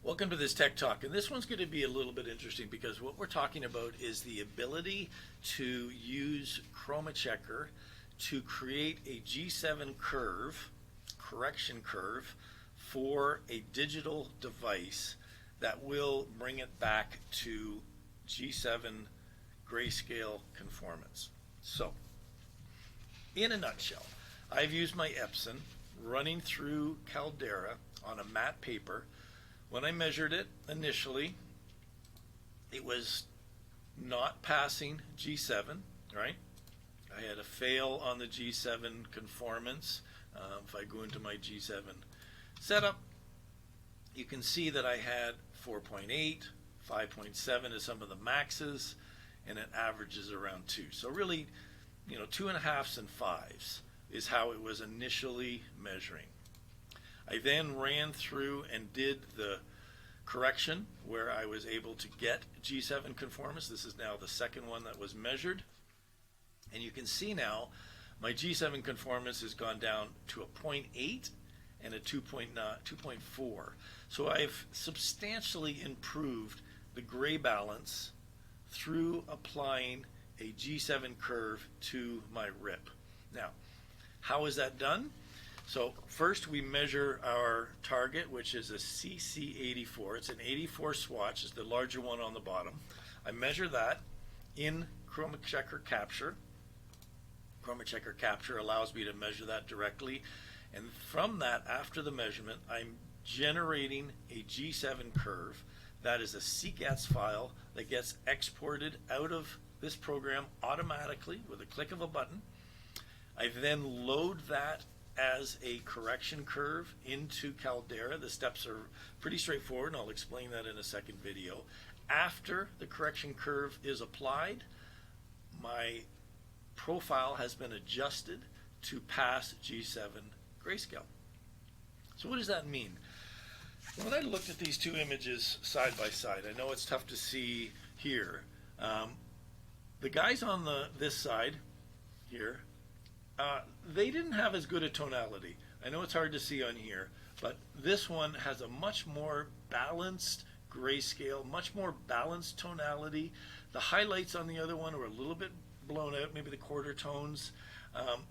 Welcome to this Tech Talk, and this one's going to be a little bit interesting because what we're talking about is the ability to use ChromaChecker to create a G7 curve, correction curve, for a digital device that will bring it back to G7 grayscale conformance. So, in a nutshell, I've used my Epson running through Caldera on a matte paper. When I measured it initially, it was not passing G7, right? I had a fail on the G7 conformance. If I go into my G7 setup, you can see that I had 4.8, 5.7 is some of the maxes, and it averages around 2. So really, 2.5s and 5s is how it was initially measuring. I then ran through and did the correction where I was able to get G7 conformance. This is now the second one that was measured. And you can see now my G7 conformance has gone down to a 0.8 and a 2.4. So I've substantially improved the gray balance through applying a G7 curve to my RIP. Now, how is that done? So first we measure our target, which is a CC84. It's an 84 swatch. It's the larger one on the bottom. I measure that in ChromaChecker Capture. ChromaChecker Capture allows me to measure that directly. And from that, after the measurement, I'm generating a G7 curve. That is a CCATS file that gets exported out of this program automatically with a click of a button. I then load that as a correction curve into Caldera. The steps are pretty straightforward, and I'll explain that in a second video. After the correction curve is applied, my profile has been adjusted to pass G7 grayscale. So what does that mean? When I looked at these two images side by side, I know it's tough to see here. The guys on this side here, they didn't have as good a tonality. I know it's hard to see on here, but this one has a much more balanced grayscale, much more balanced tonality. The highlights on the other one were a little bit blown out, maybe the quarter tones,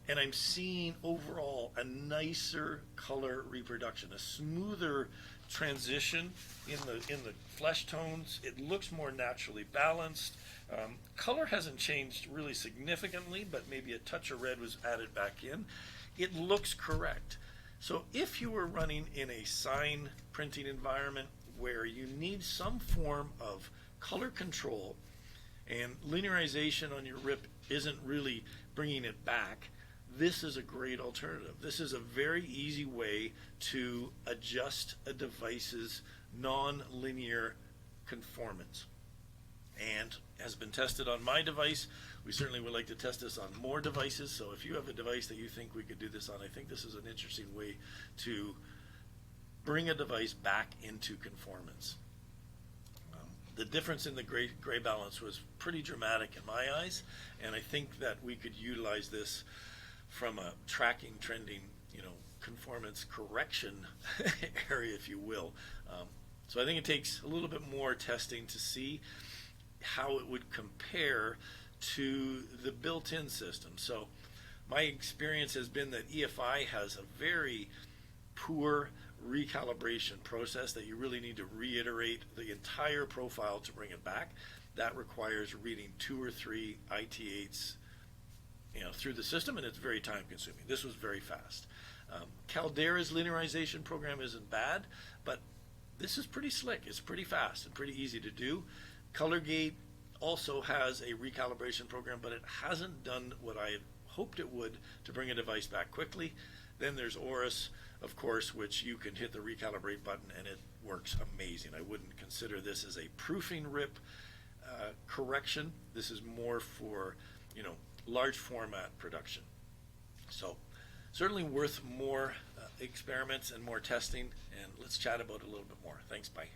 and I'm seeing overall a nicer color reproduction, a smoother transition in the flesh tones. It looks more naturally balanced. Color hasn't changed really significantly, but maybe a touch of red was added back in. It looks correct. So if you were running in a sign printing environment where you need some form of color control and linearization on your RIP isn't really bringing it back, this is a great alternative. This is a very easy way to adjust a device's non-linear conformance, and has been tested on my device. We certainly would like to test this on more devices, so if you have a device that you think we could do this on, I think this is an interesting way to bring a device back into conformance. The difference in the gray balance was pretty dramatic in my eyes, and I think that we could utilize this from a tracking, trending, conformance correction area, if you will. So I think it takes a little bit more testing to see how it would compare to the built-in system. So my experience has been that EFI has a very poor recalibration process that you really need to reiterate the entire profile to bring it back. That requires reading 2 or 3 IT8s through the system, and it's very time consuming. This was very fast. Caldera's linearization program isn't bad, but this is pretty slick. It's pretty fast and pretty easy to do. ColorGate also has a recalibration program, but it hasn't done what I had hoped it would to bring a device back quickly. Then there's Oris, of course, which you can hit the recalibrate button and it works amazing. I wouldn't consider this as a proofing RIP correction. This is more for large format production. So certainly worth more experiments and more testing, and let's chat about it a little bit more. Thanks, bye.